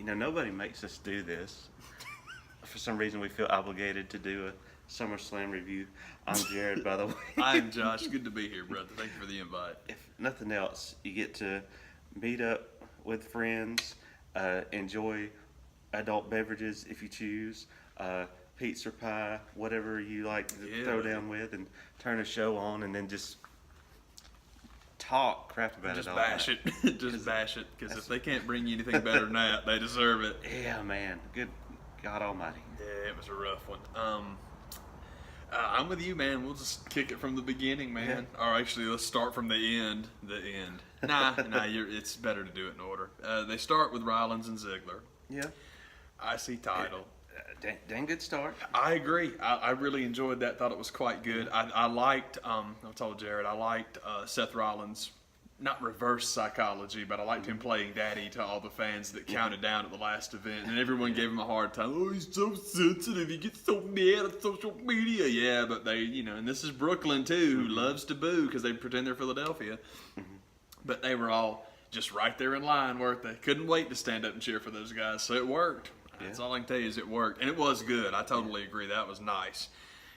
nobody makes us do this. For some reason, we feel obligated to do a SummerSlam review. I'm Jared, by the way. I'm Josh. Good to be here, brother. Thank you for the invite. If nothing else, you get to meet up with friends, enjoy adult beverages if you choose, pizza, pie, whatever you like to throw down with, and turn a show on, and then just talk crap about Just it all bash night. it. Just bash it. Because if they can't bring you anything better than that, they deserve it. Yeah, man. Good God Almighty. Yeah, it was a rough one. I'm with you, man. We'll just kick it from the beginning, man. Yeah. Or actually, let's start from the end. Nah, it's better to do it in order. They start with Rollins and Ziggler. Yeah. IC title. Dang good start. I agree. I really enjoyed that. Thought it was quite good. I liked, I told Jared, I liked Seth Rollins, not reverse psychology, but I liked him playing daddy to all the fans that counted down at the last event. And everyone gave him a hard time. Oh, he's so sensitive. He gets so mad on social media. Yeah, but they, and this is Brooklyn too, who loves to boo because they pretend they're Philadelphia. But they were all just right there in line, weren't they? Couldn't wait to stand up and cheer for those guys. So it worked. That's all I can tell you is it worked. And it was good. I totally agree. That was nice.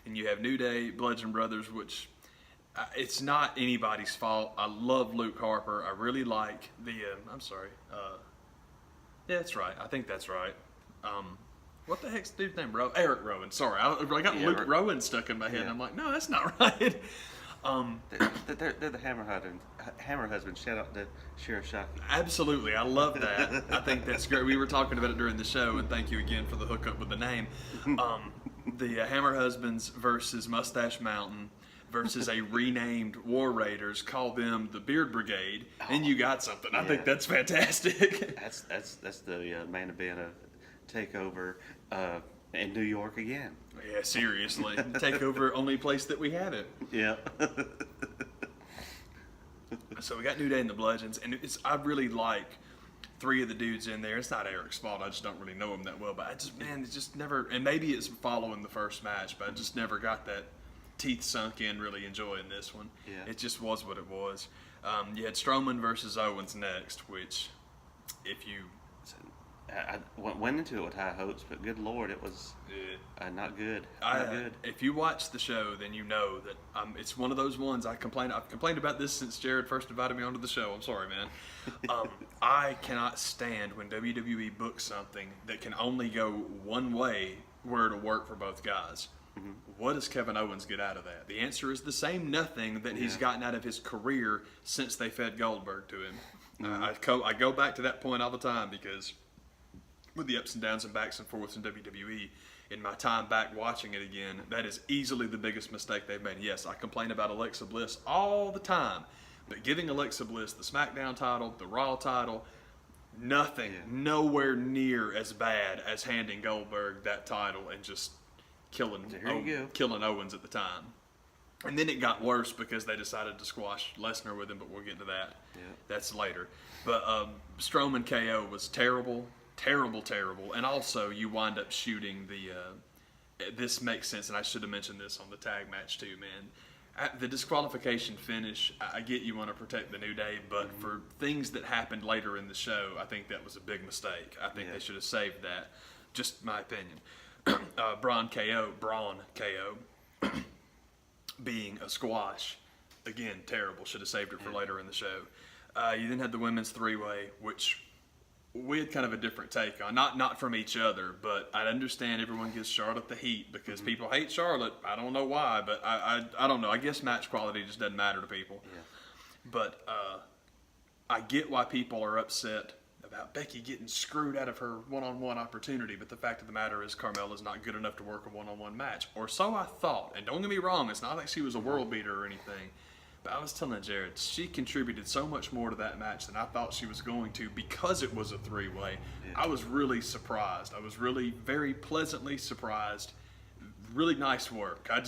And you have New Day, Bludgeon Brothers, which it's not anybody's fault. I love Luke Harper. I really like the, I'm sorry. Yeah, that's right. I think that's right. What the heck's the dude's name? Eric Rowan. Sorry. I got Luke Rowan stuck in my head. And I'm like, no, that's not right. They're the Hammer Husbands. Shout out to Shirashaki. Absolutely, I love that. I think that's great. We were talking about it during the show, and thank you again for the hookup with the name. The Hammer Husbands versus Mustache Mountain versus a renamed War Raiders. Call them the Beard Brigade, and you got something. I think that's fantastic. That's the main event of Takeover in New York again. Yeah, seriously. Takeover, only place that we have it. Yeah. So we got New Day and the Bludgeons, and I really like three of the dudes in there. It's not Eric's fault. I just don't really know him that well. But it just never, and maybe it's following the first match, but I just never got that teeth sunk in really enjoying this one. Yeah. It just was what it was. You had Strowman versus Owens next, which if you... I went into it with high hopes, but good Lord, it was not good. Not good. If you watch the show, then you know that it's one of those ones I've complained about this since Jared first invited me onto the show. I'm sorry, man. I cannot stand when WWE books something that can only go one way where it'll work for both guys. Mm-hmm. What does Kevin Owens get out of that? The answer is the same nothing that he's gotten out of his career since they fed Goldberg to him. Mm-hmm. I go back to that point all the time because with the ups and downs and backs and forths in WWE, in my time back watching it again, that is easily the biggest mistake they've made. Yes, I complain about Alexa Bliss all the time, but giving Alexa Bliss the SmackDown title, the Raw title, nowhere near as bad as handing Goldberg that title and just killing Owens at the time. And then it got worse because they decided to squash Lesnar with him, but we'll get to that. Yeah. That's later. But Strowman KO was terrible. Terrible, and also you wind up shooting this makes sense, and I should have mentioned this on the tag match too, man. At the disqualification finish, I get you want to protect the New Day, but for things that happened later in the show, I think that was a big mistake. I think they should have saved that. Just my opinion. Braun KO being a squash, again, terrible. Should have saved it for later in the show. You then had the women's three-way, which we had kind of a different take on, not from each other, but I understand everyone gives Charlotte the heat because people hate Charlotte. I don't know why, but I don't know. I guess match quality just doesn't matter to people. Yeah. But I get why people are upset about Becky getting screwed out of her one-on-one opportunity, but the fact of the matter is Carmella's not good enough to work a one-on-one match. Or so I thought. And don't get me wrong, it's not like she was a world beater or anything. But I was telling Jared, she contributed so much more to that match than I thought she was going to because it was a three-way. Yeah. I was really surprised. I was really very pleasantly surprised. Really nice work. I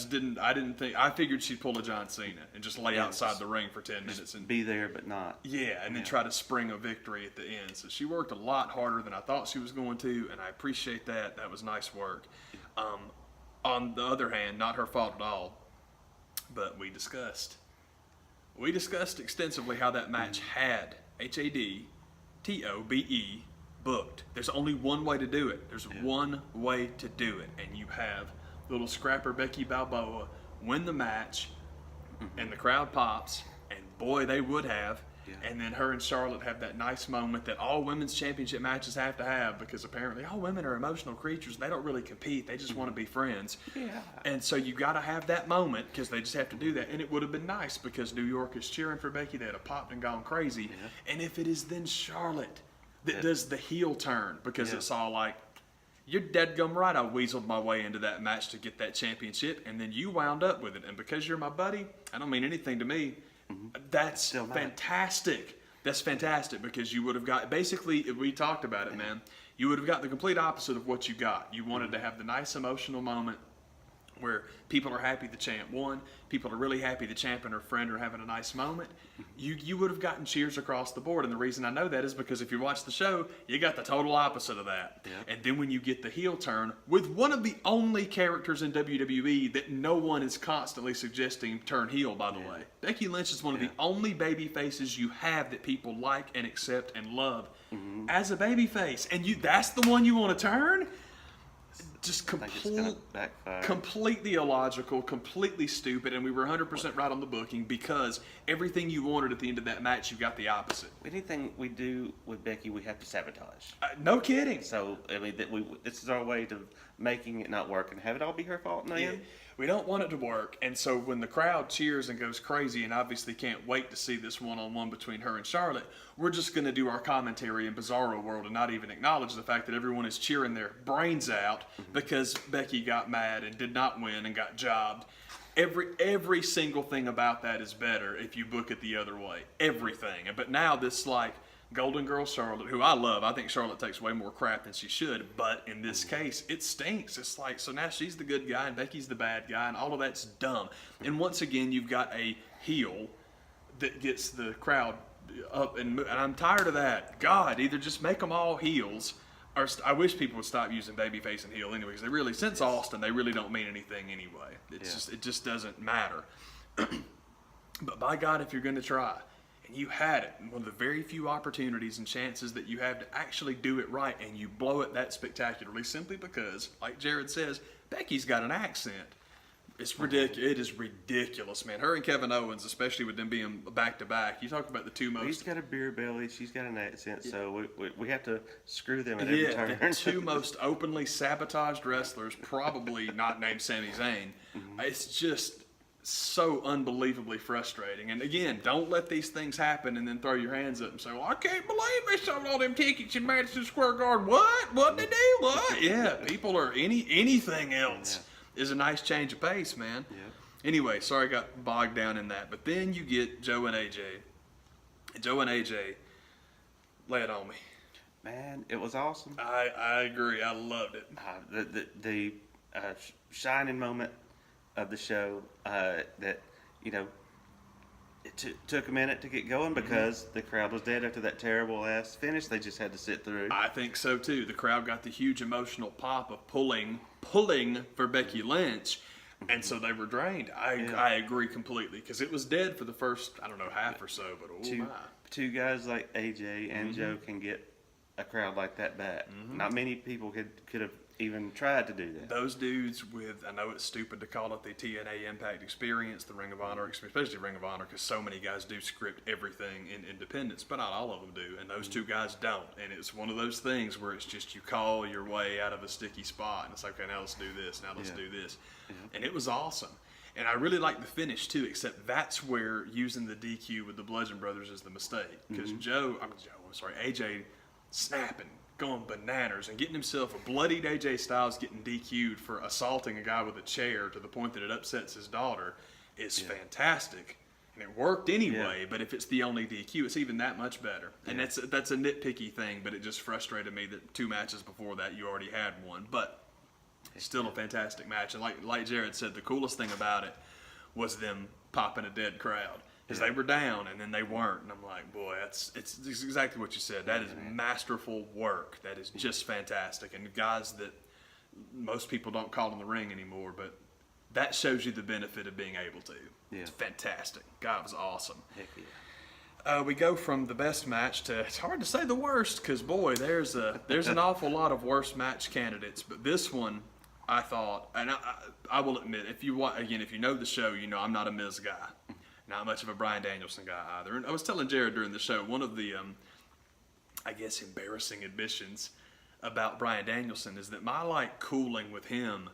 figured she'd pull a John Cena and just lay outside the ring for 10 minutes. And be there, but not. Yeah, and then try to spring a victory at the end. So she worked a lot harder than I thought she was going to, and I appreciate that. That was nice work. On the other hand, not her fault at all, but we discussed extensively how that match had, HADTOBE, booked. There's only one way to do it. There's one way to do it. And you have little scrapper Becky Balboa win the match, and the crowd pops, and boy, they would have. Yeah. And then her and Charlotte have that nice moment that all women's championship matches have to have, because apparently all women are emotional creatures. They don't really compete. They just want to be friends. Yeah. And so you got to have that moment, because they just have to do that. And it would have been nice, because New York is cheering for Becky. They'd have popped and gone crazy. Yeah. And if it is then Charlotte that does the heel turn, because it's all like, you're deadgum right, I weaseled my way into that match to get that championship, and then you wound up with it. And because you're my buddy, I don't mean anything to me. That's fantastic. That's fantastic, because you would have got, basically, we talked about it, man. You would have got the complete opposite of what you got. You wanted to have the nice emotional moment where people are happy the champ won, people are really happy the champ and her friend are having a nice moment. You would have gotten cheers across the board. And the reason I know that is because if you watch the show, you got the total opposite of that. Yeah. And then when you get the heel turn with one of the only characters in WWE that no one is constantly suggesting turn heel, by the way. Becky Lynch is one of the only baby faces you have that people like and accept and love as a baby face. And that's the one you want to turn? Just completely illogical, completely stupid, and we were 100% right on the booking, because everything you wanted at the end of that match, you got the opposite. Anything we do with Becky, we have to sabotage. No kidding. So, I mean, this is our way to making it not work and have it all be her fault, man. Yeah. We don't want it to work, and so when the crowd cheers and goes crazy and obviously can't wait to see this one-on-one between her and Charlotte, we're just going to do our commentary in Bizarro World and not even acknowledge the fact that everyone is cheering their brains out because Becky got mad and did not win and got jobbed. Every single thing about that is better if you book it the other way. Everything. But now this, like, Golden Girl Charlotte, who I love. I think Charlotte takes way more crap than she should, but in this case, it stinks. It's like, so now she's the good guy and Becky's the bad guy, and all of that's dumb. And once again, you've got a heel that gets the crowd up, and I'm tired of that. God, either just make them all heels, or I wish people would stop using babyface and heel anyway, because they really, since Austin, they really don't mean anything anyway. It just doesn't matter. But by God, if you're going to try, and you had it, one of the very few opportunities and chances that you have to actually do it right, and you blow it that spectacularly simply because, like Jared says, Becky's got an accent. It's ridiculous. It is ridiculous, man. Her and Kevin Owens, especially with them being back-to-back, you talk about the two most... He's got a beer belly, she's got an accent, so we have to screw them at every turn. The two most openly sabotaged wrestlers, probably not named Sami Zayn. It's just so unbelievably frustrating. And again, don't let these things happen and then throw your hands up and say, well, I can't believe they sold all them tickets in Madison Square Garden. What? What'd they do? What? Yeah, people are anything else is a nice change of pace, man. Yeah. Anyway, sorry I got bogged down in that. But then you get Joe and AJ. Joe and AJ, lay it on me. Man, it was awesome. I agree. I loved it. The shining moment of the show that, you know, it took a minute to get going because the crowd was dead after that terrible ass finish they just had to sit through. I think so too. The crowd got the huge emotional pop of pulling for Becky Lynch, and so they were drained. I agree completely, because it was dead for the first, I don't know, half or so, but two guys like AJ and Joe can get a crowd like that back. Not many people could have even tried to do that. Those dudes with, I know it's stupid to call it the TNA Impact Experience, the Ring of Honor, especially Ring of Honor, because so many guys do script everything in independence, but not all of them do, and those two guys don't. And it's one of those things where it's just you call your way out of a sticky spot, and it's like, okay, now let's do this, now let's do this. And it was awesome. And I really like the finish too, except that's where using the DQ with the Bludgeon Brothers is the mistake. Because AJ snapping, going bananas, and getting himself a bloodied AJ Styles getting DQ'd for assaulting a guy with a chair to the point that it upsets his daughter is fantastic. And it worked anyway, but if it's the only DQ, it's even that much better. And that's a nitpicky thing, but it just frustrated me that 2 matches before that you already had one. But still a fantastic match. And like Jared said, the coolest thing about it was them popping a dead crowd. Because they were down and then they weren't. And I'm like, boy, it's exactly what you said. That is masterful work. That is just fantastic. And guys that most people don't call in the ring anymore, but that shows you the benefit of being able to. Yeah. It's fantastic. God, it was awesome. Heck We go from the best match to, it's hard to say the worst, because boy, there's an awful lot of worst match candidates. But this one, I thought, and I will admit, if you know the show, you know I'm not a Miz guy, not much of a Bryan Danielson guy either. And I was telling Jared during the show, one of the, I guess, embarrassing admissions about Bryan Danielson is that my cooling with him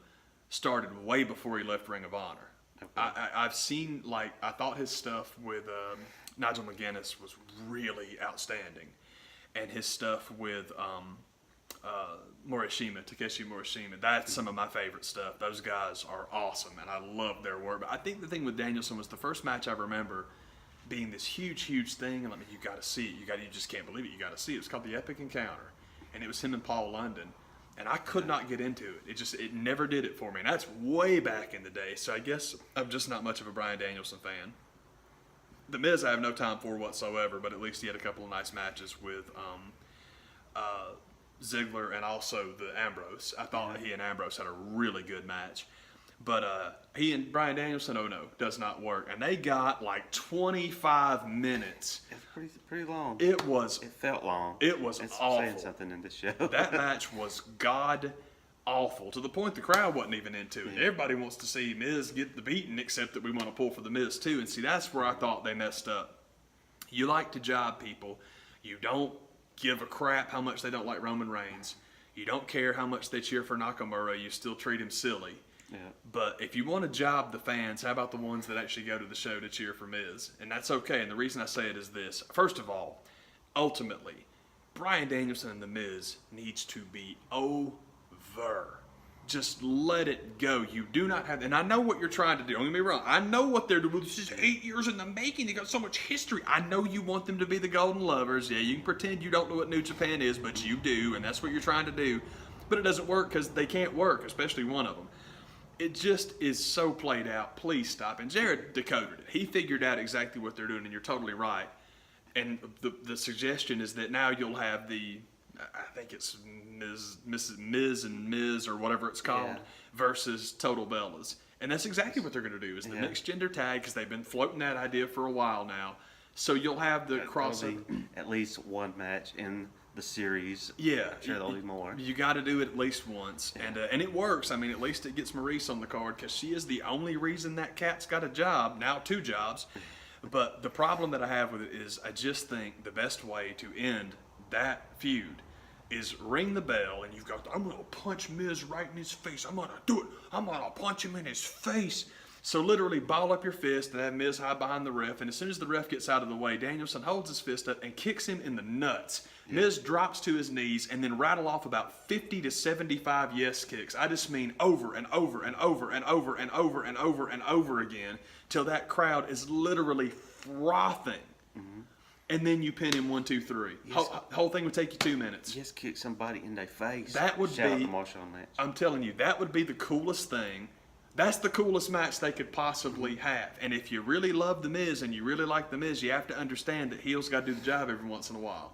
started way before he left Ring of Honor. Okay. I've seen, I thought his stuff with Nigel McGuinness was really outstanding. And his stuff with Takeshi Morishima, that's some of my favorite stuff. Those guys are awesome, and I love their work. But I think the thing with Danielson was the first match I remember being this huge, huge thing. And you got to see it. You just can't believe it. You got to see it. It was called The Epic Encounter. And it was him and Paul London. And I could not get into it. It never did it for me. And that's way back in the day. So I guess I'm just not much of a Bryan Danielson fan. The Miz I have no time for whatsoever, but at least he had a couple of nice matches with Ziggler and also the Ambrose. I thought he and Ambrose had a really good match. But he and Bryan Danielson, does not work. And they got 25 minutes. It's pretty long. It felt long. It was awful. Saying something in this show. That match was god awful, to the point the crowd wasn't even into it. Yeah. Everybody wants to see Miz get the beating, except that we want to pull for the Miz too. And see, that's where I thought they messed up. You like to job people. You don't give a crap how much they don't like Roman Reigns. You don't care how much they cheer for Nakamura. You still treat him silly. Yeah. But if you want to job the fans, how about the ones that actually go to the show to cheer for Miz? And that's okay. And the reason I say it is this. First of all, ultimately, Bryan Danielson and The Miz needs to be over. Just let it go. You do not have, and I know what you're trying to do. Don't get me wrong. I know what they're doing. This is 8 years in the making. They got so much history. I know you want them to be the Golden Lovers. Yeah, you can pretend you don't know what New Japan is, but you do, and that's what you're trying to do. But it doesn't work because they can't work, especially one of them. It just is so played out. Please stop. And Jared decoded it. He figured out exactly what they're doing, and you're totally right. And the suggestion is that now you'll have I think it's Miz and Miz or whatever it's called, versus Total Bellas. And that's exactly what they're going to do, is the mixed gender tag, because they've been floating that idea for a while now. So you'll have the crossover. At least one match in the series. Yeah. I'm sure there'll be more. You got to do it at least once. Yeah. And it works. I mean, at least it gets Maurice on the card, because she is the only reason that cat's got a job, now 2 jobs. But the problem that I have with it is I just think the best way to end that feud is ring the bell, and you've got, I'm going to punch Miz right in his face. I'm going to do it. I'm going to punch him in his face. So literally ball up your fist and have Miz hide behind the ref. And as soon as the ref gets out of the way, Danielson holds his fist up and kicks him in the nuts. Yeah. Miz drops to his knees and then rattle off about 50 to 75 yes kicks. I just mean over and over and over and over and over and over and over again till that crowd is literally frothing. Mm-hmm. And then you pin him 1, 2, 3. Yes. Whole thing would take you 2 minutes. Just kick somebody in their face. That would Shout out be. the Marshall match. I'm telling you, that would be the coolest thing. That's the coolest match they could possibly have. And if you really love The Miz and you really like The Miz, you have to understand that heels got to do the job every once in a while.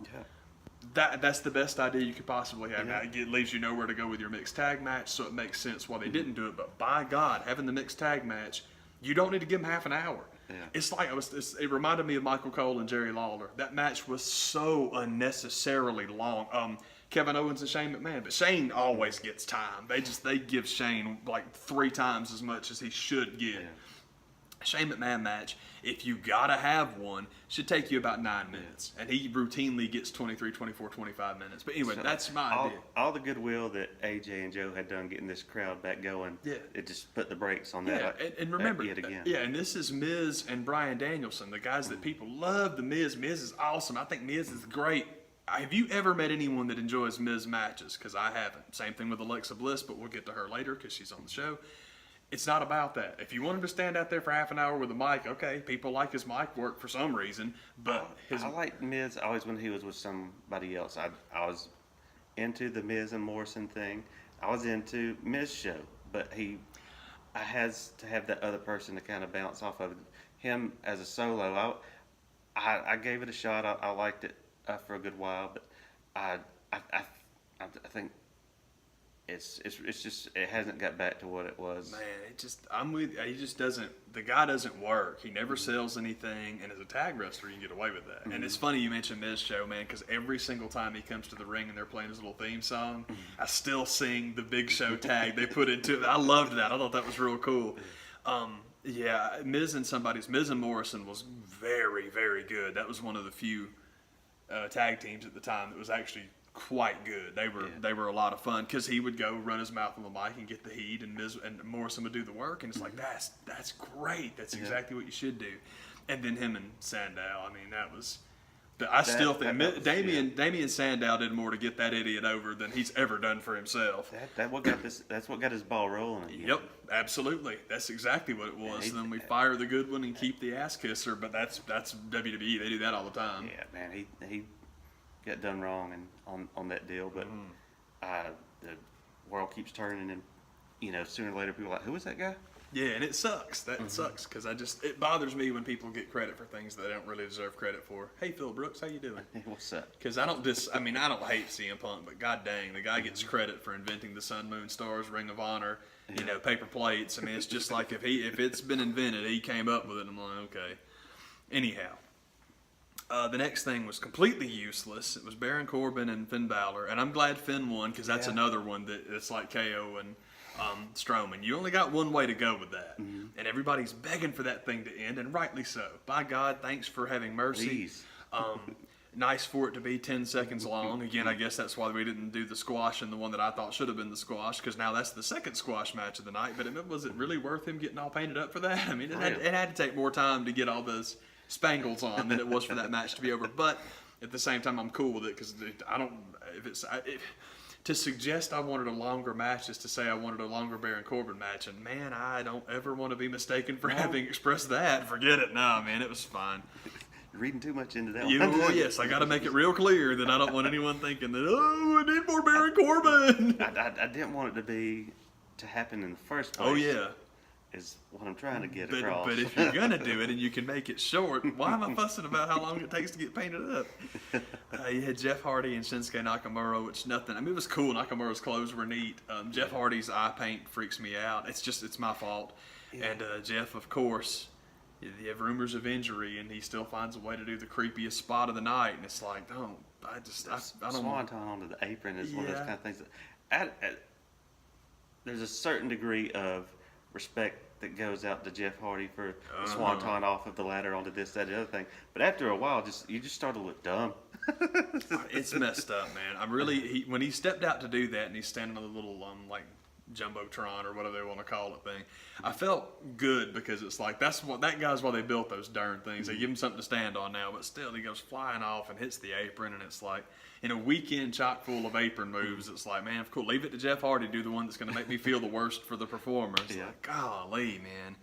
Yeah. That's the best idea you could possibly have. Yeah. Now, it leaves you nowhere to go with your mixed tag match, so it makes sense why they didn't do it. But by God, having the mixed tag match, you don't need to give them half an hour. Yeah. It's like it reminded me of Michael Cole and Jerry Lawler. That match was so unnecessarily long. Kevin Owens and Shane McMahon, but Shane always gets time. They give Shane 3 times as much as he should get. Yeah. Shane McMahon match, if you gotta have one, should take you about 9 minutes, and he routinely gets 23, 24, 25 minutes. But anyway, that's my idea. All the goodwill that AJ and Joe had done getting this crowd back going, it just put the brakes on that. And remember, yet again. And this is Miz and Bryan Danielson, the guys that people love. The Miz is awesome. I think Miz is great. Have you ever met anyone that enjoys Miz matches? Because I haven't. Same thing with Alexa Bliss, but we'll get to her later because she's on the show. It's not about that. If you want him to stand out there for half an hour with a mic, okay, people like his mic work for some reason. But I liked Miz always when he was with somebody else. I was into the Miz and Morrison thing. I was into Miz show, but I has to have that other person to kind of bounce off of him as a solo. I gave it a shot. I liked it for a good while, but I think it's just it hasn't got back to what it was. Man, I'm with you. He just doesn't. The guy doesn't work. He never sells anything, and as a tag wrestler, you can get away with that. And it's funny you mentioned Miz show, man, because every single time he comes to the ring and they're playing his little theme song, I still sing the Big Show tag they put into it. I loved that. I thought that was real cool. Yeah, Miz and Morrison was very, very good. That was one of the few tag teams at the time that was actually quite good. They were a lot of fun because he would go run his mouth on the mic and get the heat, and Morrison would do the work, and it's like that's great. That's exactly what you should do. And then him and Sandow. I mean, that was. I still think Damien Sandow did more to get that idiot over than he's ever done for himself. That's what got his ball rolling. Again. Yep, absolutely. That's exactly what it was. Then we fire the good one and keep the ass kisser, but that's WWE. They do that all the time. Yeah, man, he got done wrong on that deal, but the world keeps turning, and sooner or later people are like, who was that guy? Yeah, and it sucks. That sucks because it bothers me when people get credit for things they don't really deserve credit for. Hey, Phil Brooks, how you doing? Hey, what's up? Because I don't hate CM Punk, but god dang, the guy gets credit for inventing the Sun, Moon, Stars, Ring of Honor, paper plates. I mean, it's just like if it's been invented, he came up with it. And I'm like, okay. Anyhow. The next thing was completely useless. It was Baron Corbin and Finn Balor, and I'm glad Finn won because that's another one that it's like KO and Strowman. You only got one way to go with that, and everybody's begging for that thing to end, and rightly so. By God, thanks for having mercy. Nice for it to be 10 seconds long. Again, I guess that's why we didn't do the squash and the one that I thought should have been the squash, because now that's the second squash match of the night. But was it really worth him getting all painted up for that? I mean, it had to take more time to get all those spangles on than it was for that match to be over. But at the same time, I'm cool with it because to suggest I wanted a longer match is to say I wanted a longer Baron Corbin match, and man, I don't ever want to be mistaken for having expressed that. Forget it. No, man, it was fine. You're reading too much into that one. Yes, I got to make it real clear that I don't want anyone thinking that, I need more Baron Corbin. I didn't want it to happen in the first place. Oh, yeah. Is what I'm trying to get across. But if you're going to do it and you can make it short, why am I fussing about how long it takes to get painted up? You had Jeff Hardy and Shinsuke Nakamura, which nothing. I mean, it was cool. Nakamura's clothes were neat. Jeff Hardy's eye paint freaks me out. It's my fault. Yeah. And Jeff, of course, you have rumors of injury, and he still finds a way to do the creepiest spot of the night. And it's like, I don't Swanton onto the apron is one of those kind of things. There's a certain degree of respect that goes out to Jeff Hardy for the swanton off of the ladder onto this, that, the other thing. But after a while, you just start to look dumb. It's messed up, man. When he stepped out to do that, and he's standing on the little like jumbotron or whatever they want to call it thing, I felt good because it's like that guy's why they built those darn things. They give him something to stand on now, but still he goes flying off and hits the apron, and it's like in a weekend chock full of apron moves, it's like, man, cool, leave it to Jeff Hardy to do the one that's going to make me feel the worst for the performer. It's like, golly, man.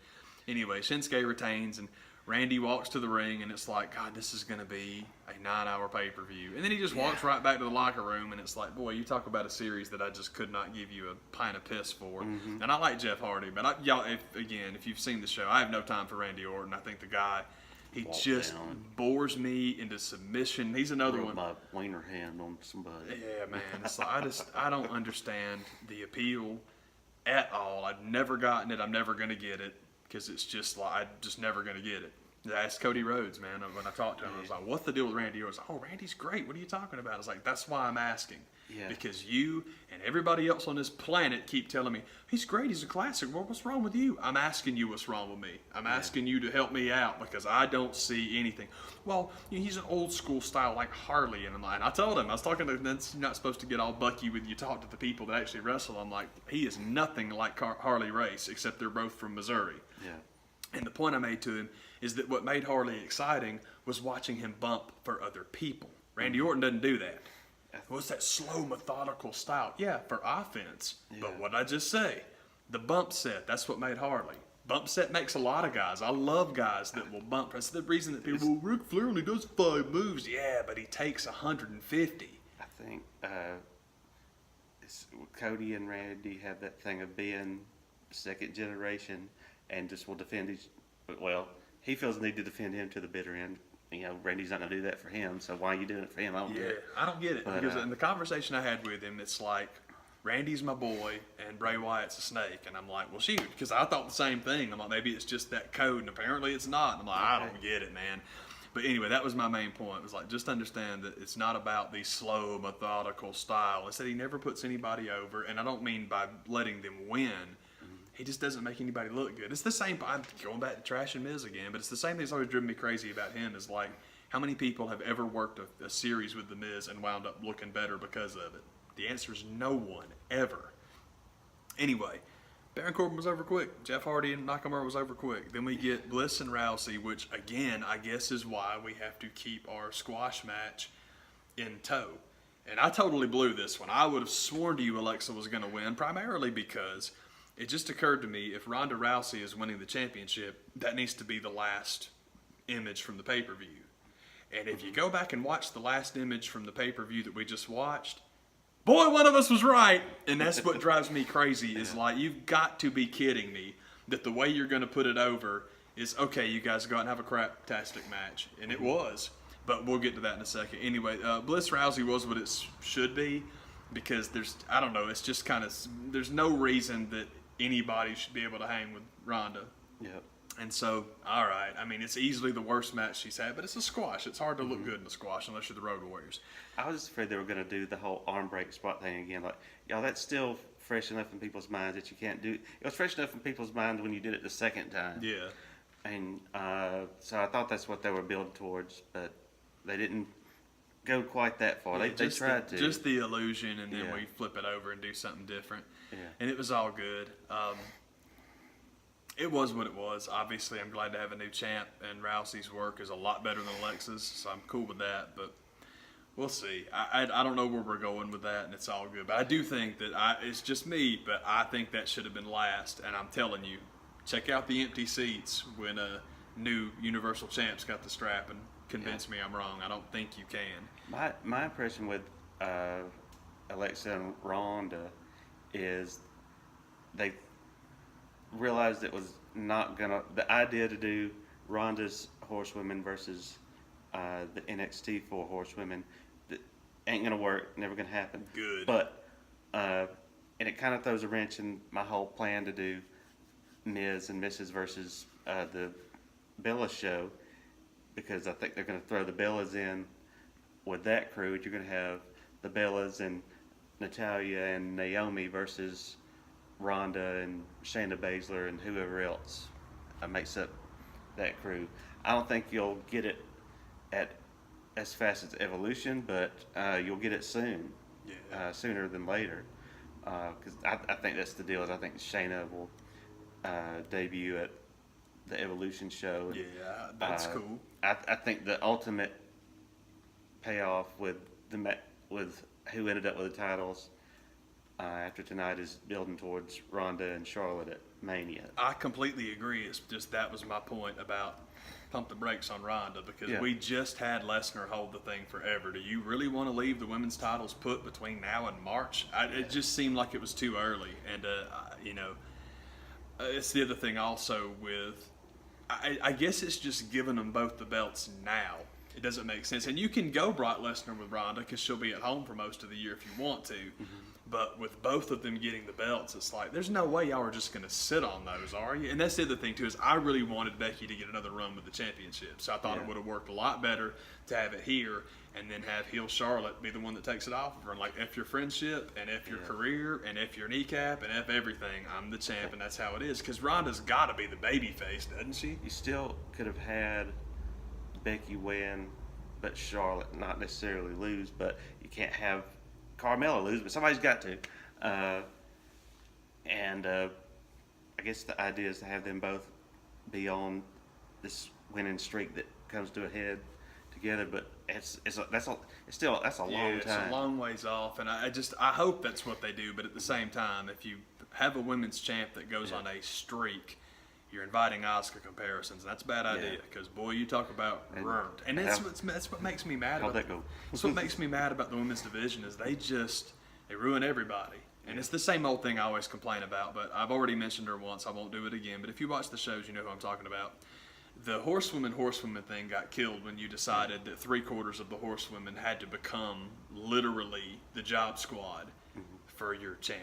Anyway, Shinsuke retains, and Randy walks to the ring, and it's like, God, this is going to be a 9-hour pay-per-view. And then he just walks right back to the locker room, and it's like, boy, you talk about a series that I just could not give you a pint of piss for. And I like Jeff Hardy, but if you've seen the show, I have no time for Randy Orton. I think the guy, he just bores me into submission. He's another one. My wiener hand on somebody. Yeah, man. It's like, I don't understand the appeal at all. I've never gotten it. I'm never going to get it. Because it's just like, I'm just never going to get it. That's Cody Rhodes, man. When I talked to him, I was like, what's the deal with Randy Orton? I was like, Randy's great. What are you talking about? I was like, that's why I'm asking. Yeah. Because you and everybody else on this planet keep telling me, he's great, he's a classic. Well, what's wrong with you? I'm asking you what's wrong with me. I'm asking you to help me out because I don't see anything. Well, he's an old school style like Harley. And I told him, I was talking to, that's not supposed to get all bucky when you talk to the people that actually wrestle. I'm like, he is nothing like Harley Race, except they're both from Missouri. Yeah. And the point I made to him is that what made Harley exciting was watching him bump for other people. Randy Orton doesn't do that. What's that slow, methodical style? Yeah, for offense. Yeah. But what did I just say? The bump set, that's what made Harley. Bump set makes a lot of guys. I love guys that will bump. That's the reason that people, well, Ric Flair only does 5 moves. Yeah, but he takes 150. I think Cody and Randy have that thing of being second generation and just will defend each. Well, he feels the need to defend him to the bitter end. Randy's not going to do that for him, so why are you doing it for him? I don't get it. I don't get it. Because in the conversation I had with him, it's like, Randy's my boy and Bray Wyatt's a snake. And I'm like, well, shoot, because I thought the same thing. I'm like, maybe it's just that code, and apparently it's not. And I'm like, I don't get it, man. But anyway, that was my main point. It was like, just understand that it's not about the slow, methodical style. I said he never puts anybody over, and I don't mean by letting them win. He just doesn't make anybody look good. It's the same. I'm going back to Trash and Miz again, but it's the same thing that's always driven me crazy about him is like, how many people have ever worked a series with The Miz and wound up looking better because of it? The answer is no one, ever. Anyway, Baron Corbin was over quick. Jeff Hardy and Nakamura was over quick. Then we get Bliss and Rousey, which, again, I guess is why we have to keep our squash match in tow. And I totally blew this one. I would have sworn to you Alexa was going to win, primarily because it just occurred to me if Ronda Rousey is winning the championship, that needs to be the last image from the pay-per-view. And if you go back and watch the last image from the pay-per-view that we just watched, boy, one of us was right. And that's what drives me crazy is like, you've got to be kidding me that the way you're going to put it over is, okay, you guys go out and have a craptastic match. And it was. But we'll get to that in a second. Anyway, Bliss Rousey was what it should be because I don't know, it's just kind of, there's no reason that anybody should be able to hang with Ronda. Yep. And so, all right. I mean, it's easily the worst match she's had, but it's a squash. It's hard to look good in a squash unless you're the Road Warriors. I was just afraid they were going to do the whole arm break spot thing again. Like, y'all, that's still fresh enough in people's minds that you can't do. It was fresh enough in people's minds when you did it the second time. Yeah. And so I thought that's what they were building towards, but they didn't go quite that far. Yeah, they tried to. Just the illusion, and then we flip it over and do something different. Yeah. And it was all good. It was what it was. Obviously, I'm glad to have a new champ, and Rousey's work is a lot better than Alexa's, so I'm cool with that. But we'll see. I don't know where we're going with that, and it's all good. But I do think that it's just me, but I think that should have been last. And I'm telling you, check out the empty seats when a new Universal Champ's got the strap and convince me I'm wrong. I don't think you can. My impression with Alexa and Ronda is they realized it was not gonna. The idea to do Ronda's horsewomen versus the NXT 4 horsewomen that ain't gonna work. Never gonna happen. Good. But and it kind of throws a wrench in my whole plan to do Miz and Mrs. versus the Bella show, because I think they're going to throw the Bellas in with that crew. You're going to have the Bellas and Natalya and Naomi versus Ronda and Shayna Baszler and whoever else makes up that crew. I don't think you'll get it at as fast as Evolution, but you'll get it soon, sooner than later. Because I think that's the deal. Is I think Shayna will debut at the Evolution show. Yeah, that's cool. I think the ultimate payoff with who ended up with the titles after tonight is building towards Ronda and Charlotte at Mania. I completely agree. It's just that was my point about pump the brakes on Ronda, because we just had Lesnar hold the thing forever. Do you really want to leave the women's titles put between now and March? It just seemed like it was too early. And, it's the other thing also with, I guess it's just giving them both the belts now. It doesn't make sense. And you can go Brock Lesnar with Ronda because she'll be at home for most of the year if you want to. Mm-hmm. But with both of them getting the belts, it's like, there's no way y'all are just going to sit on those, are you? And that's the other thing, too, is I really wanted Becky to get another run with the championship. So I thought it would have worked a lot better to have it here and then have heel Charlotte be the one that takes it off of her. And like, F your friendship and F your career and F your kneecap and F everything. I'm the champ, and that's how it is. Because Ronda's got to be the baby face, doesn't she? You still could have had Becky win, but Charlotte not necessarily lose. But you can't have Carmella lose, but somebody's got to. I guess the idea is to have them both be on this winning streak that comes to a head together. But that's a long time. It's a long ways off, and I hope that's what they do. But at the same time, if you have a women's champ that goes on a streak, you're inviting Asuka comparisons, and that's a bad idea. Because boy, you talk about ruined, and that's what makes me mad. That's what makes me mad about the women's division is they ruin everybody. And it's the same old thing I always complain about. But I've already mentioned her once. I won't do it again. But if you watch the shows, you know who I'm talking about. The horsewoman thing got killed when you decided that 3/4 of the horsewomen had to become literally the job squad for your champ.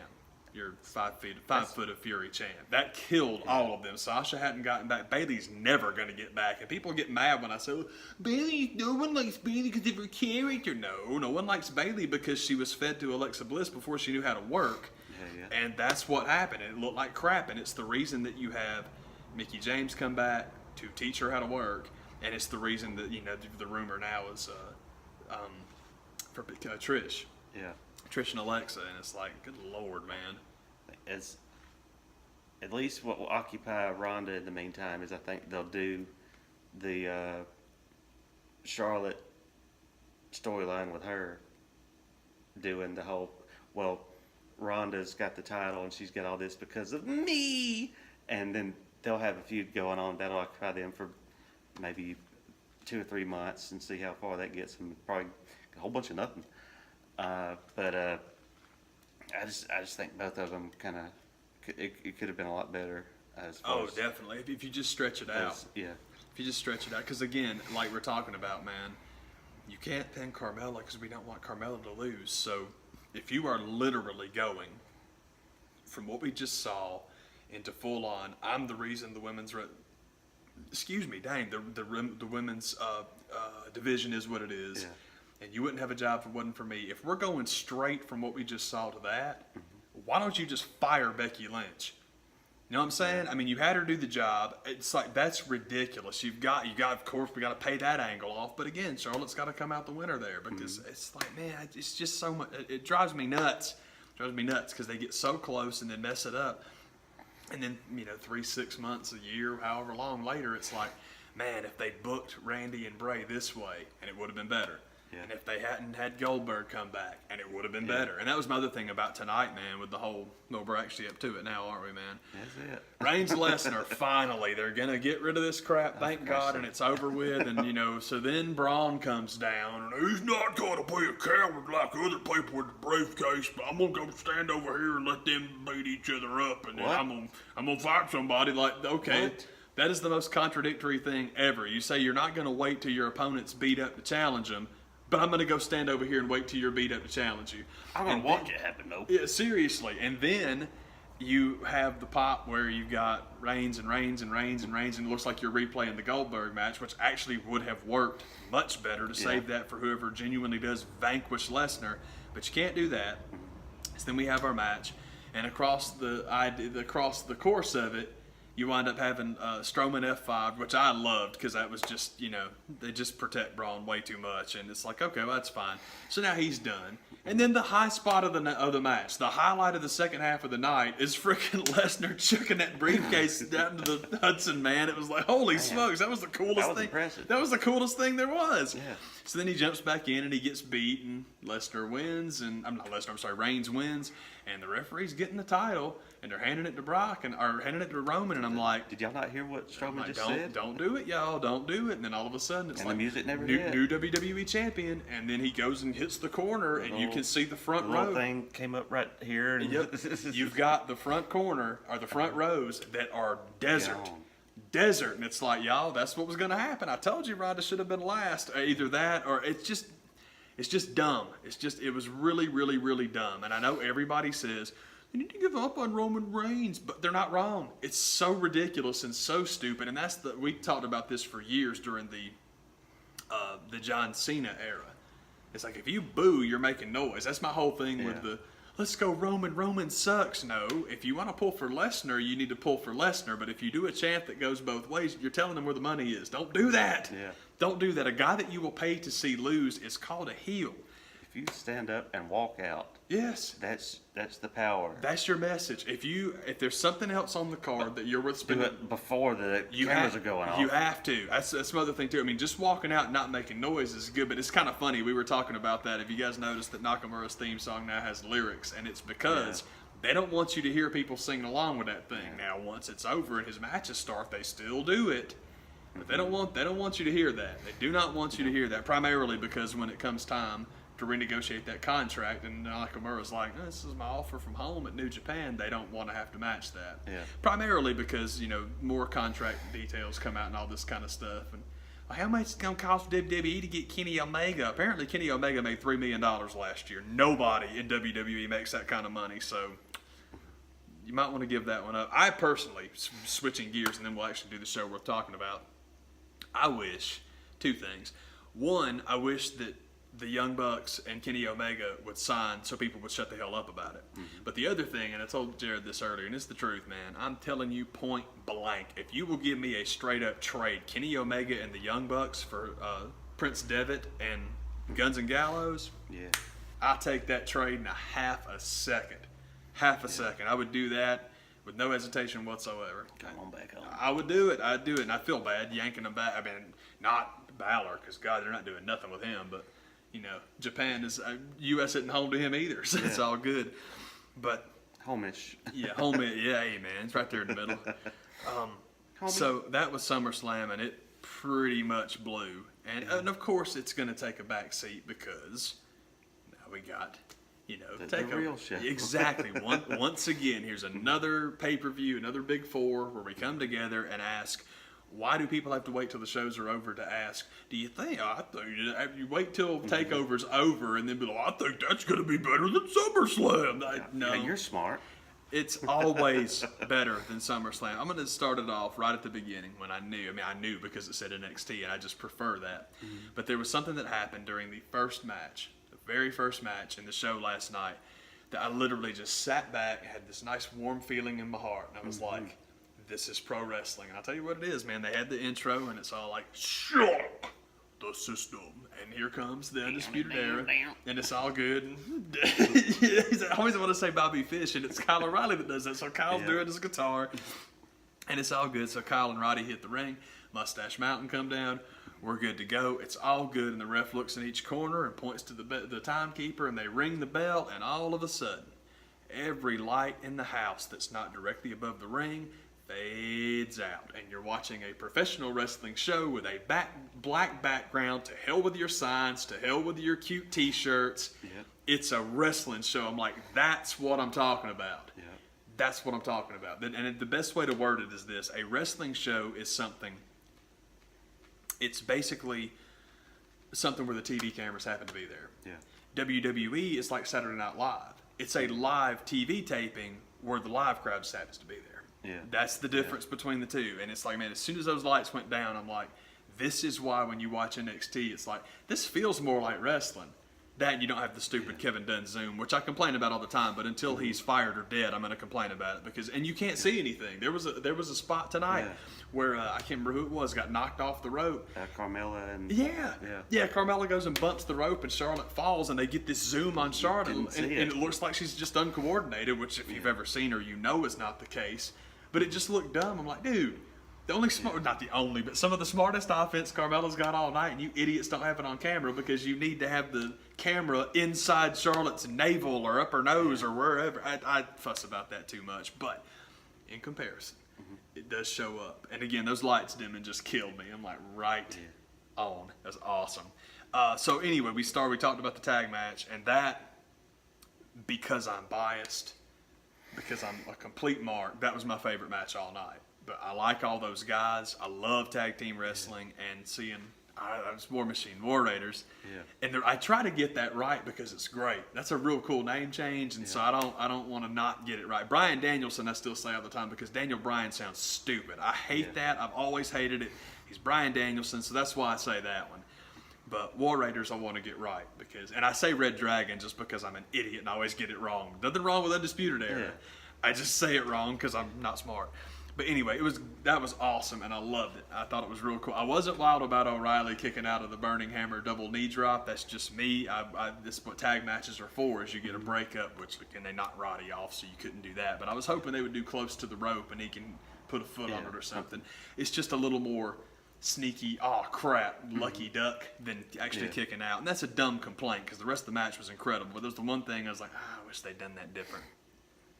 Your 5 foot of Fury champ. That killed all of them. Sasha hadn't gotten back. Bayley's never going to get back. And people get mad when I say, well, Bayley, no one likes Bayley because of her character. No one likes Bayley because she was fed to Alexa Bliss before she knew how to work. Yeah. And that's what happened. It looked like crap. And it's the reason that you have Mickie James come back to teach her how to work. And it's the reason that, the rumor now is for Trish. Yeah. Trish and Alexa, and it's like, good Lord, man. As at least what will occupy Ronda in the meantime is I think they'll do the Charlotte storyline with her doing the whole, well, Ronda's got the title and she's got all this because of me, and then they'll have a feud going on that'll occupy them for maybe 2 or 3 months and see how far that gets them. Probably a whole bunch of nothing. But I just think both of them kind of it could have been a lot better. Definitely. If you just stretch it out. Yeah. If you just stretch it out, because again, like we're talking about, man, you can't pin Carmella because we don't want Carmella to lose. So if you are literally going from what we just saw into full on, I'm the reason the women's the women's division is what it is. Yeah. And you wouldn't have a job if it wasn't for me. If we're going straight from what we just saw to that, why don't you just fire Becky Lynch? You know what I'm saying? I mean, you had her do the job. It's like, that's ridiculous. You got, of course, we got to pay that angle off. But again, Charlotte's got to come out the winner there because it's like, man, it's just so much. It drives me nuts. It drives me nuts because they get so close and then mess it up. And then, 3, 6 months, a year, however long later, it's like, man, if they booked Randy and Bray this way, and it would have been better. Yeah. And if they hadn't had Goldberg come back, and it would have been better. And that was my other thing about tonight, man, with the whole, well, we're actually up to it now, aren't we, man? That's it. Reigns Lesnar, finally. They're going to get rid of this crap, thank God, and it's over with. And, so then Braun comes down, and he's not going to be a coward like other people with the briefcase, but I'm going to go stand over here and let them beat each other up, and then I'm gonna fight somebody. Like, okay. What? That is the most contradictory thing ever. You say you're not going to wait till your opponent's beat up to challenge them, but I'm going to go stand over here and wait till you're beat up to challenge you. I'm going to watch it happen, though. Yeah, seriously. And then you have the pop where you've got Reigns, and it looks like you're replaying the Goldberg match, which actually would have worked much better to save that for whoever genuinely does vanquish Lesnar. But you can't do that. So then we have our match, and across the course of it, you wind up having Strowman F5, which I loved because that was just, they just protect Braun way too much. And it's like, okay, well, that's fine. So now he's done. And then the high spot of the match, the highlight of the second half of the night is freaking Lesnar chucking that briefcase down to the Hudson, man. It was like, holy smokes, that was the coolest thing. Impressive. That was the coolest thing there was. Yeah. So then he jumps back in and he gets beat, and Lesnar wins, and Reigns wins, and the referee's getting the title, and they're handing it to handing it to Roman, and I'm like, did y'all not hear what Strowman just said? Don't do it, y'all, don't do it. And then all of a sudden it's and like the music never new WWE champion, and then he goes and hits the corner, and you can see the front row. The thing came up right here. And yep. You've got the front corner, or the front rows that are desert. And it's like, y'all, that's what was going to happen. I told you Ronda should have been last. Either that, or it's just dumb. It was really, really, really dumb. And I know everybody says, you need to give up on Roman Reigns, but they're not wrong. It's so ridiculous and so stupid. And we talked about this for years during the John Cena era. It's like, if you boo, you're making noise. That's my whole thing with the, let's go Roman sucks. No, if you want to pull for Lesnar, you need to pull for Lesnar. But if you do a chant that goes both ways, you're telling them where the money is. Don't do that. Yeah. Don't do that. A guy that you will pay to see lose is called a heel. If you stand up and walk out, yes, that's the power. That's your message. If there's something else on the card that you're with, do it before the cameras are going off. You have to. That's another thing too. I mean, just walking out and not making noise is good, but it's kind of funny. We were talking about that. If you guys noticed that Nakamura's theme song now has lyrics, and it's because they don't want you to hear people singing along with that thing. Now, once it's over and his matches start, they still do it. But they don't want you to hear that. They do not want you to hear that, primarily because when it comes time to renegotiate that contract, and Nakamura's like, this is my offer from home at New Japan, they don't want to have to match that. Yeah. Primarily because, more contract details come out and all this kind of stuff. And How much is it going to cost WWE to get Kenny Omega? Apparently, Kenny Omega made $3 million last year. Nobody in WWE makes that kind of money, so you might want to give that one up. I personally, switching gears, and then we'll actually do the show we're talking about, I wish two things. One, I wish that the Young Bucks and Kenny Omega would sign so people would shut the hell up about it. Mm-hmm. But the other thing, and I told Jared this earlier, and it's the truth, man, I'm telling you point blank, if you will give me a straight up trade, Kenny Omega and the Young Bucks for Prince Devitt and Guns and Gallows, I'll take that trade in a half a second. Half a second. I would do that with no hesitation whatsoever. Come on back home. I would do it. I'd do it, and I feel bad yanking them back. I mean, not Balor, because, God, they're not doing nothing with him, but you know, Japan is U.S. isn't home to him either, so it's all good. But homish, homish, hey man, it's right there in the middle. So that was SummerSlam, and it pretty much blew. And of course, it's going to take a back seat because now we got the real show. Exactly. Once again, here's another pay-per-view, another Big Four where we come together and ask, why do people have to wait till the shows are over to ask, do you think, you wait till TakeOver's over and then be like, I think that's going to be better than SummerSlam. No. You're smart. It's always better than SummerSlam. I'm going to start it off right at the beginning when I knew because it said NXT and I just prefer that. Mm-hmm. But there was something that happened during the very first match in the show last night that I literally just sat back, had this nice warm feeling in my heart. And I was like, this is pro wrestling. And I'll tell you what it is, man. They had the intro, and it's all like, shock the system. And here comes the Undisputed Era. And it's all good. And I always want to say Bobby Fish, and it's Kyle O'Reilly that does that. So Kyle's doing his guitar. And it's all good. So Kyle and Roddy hit the ring. Mustache Mountain come down. We're good to go. It's all good. And the ref looks in each corner and points to the timekeeper, and they ring the bell. And all of a sudden, every light in the house that's not directly above the ring fades out, and you're watching a professional wrestling show with a black background. To hell with your signs, to hell with your cute t-shirts. It's a wrestling show. I'm like, that's what I'm talking about. That's what I'm talking about. And the best way to word it is this: a wrestling show is something, it's basically something where the TV cameras happen to be there. WWE is like Saturday Night Live. It's a live TV taping where the live crowd just happens to be there. That's the difference between the two. And it's like, man, as soon as those lights went down, I'm like, this is why when you watch NXT, it's like, this feels more like wrestling. That and you don't have the stupid Kevin Dunn Zoom, which I complain about all the time, but until he's fired or dead, I'm going to complain about it and you can't see anything. There was a spot tonight where I can't remember who it was, got knocked off the rope. Carmella and Carmella goes and bumps the rope, and Charlotte falls, and they get this zoom on Charlotte, and it looks like she's just uncoordinated, which if you've ever seen her, you know is not the case. But it just looked dumb. I'm like, dude, the only not the only, but some of the smartest offense Carmella's got all night, and you idiots don't have it on camera because you need to have the camera inside Charlotte's navel or up her nose or wherever. I fuss about that too much, but in comparison, it does show up. And again, those lights dimming just killed me. I'm like, right on. That's awesome. So anyway, we talked about the tag match, and that, because I'm biased, because I'm a complete mark, that was my favorite match all night. But I like all those guys. I love tag team wrestling and seeing it's War Machine, War Raiders. And I try to get that right because it's great. That's a real cool name change, and so I don't want to not get it right. Bryan Danielson, I still say all the time because Daniel Bryan sounds stupid. I hate that. I've always hated it. He's Bryan Danielson, so that's why I say that one. But War Raiders I want to get right and I say Red Dragon just because I'm an idiot and I always get it wrong. Nothing wrong with Undisputed Era. I just say it wrong because I'm not smart. But anyway, that was awesome, and I loved it. I thought it was real cool. I wasn't wild about O'Reilly kicking out of the Burning Hammer double knee drop. That's just me. This is what tag matches are for, is you get a breakup, which again, they knocked Roddy off, so you couldn't do that. But I was hoping they would do close to the rope, and he can put a foot on it or something. It's just a little more sneaky, lucky duck than actually kicking out. And that's a dumb complaint because the rest of the match was incredible. But there's the one thing I was like, I wish they'd done that different.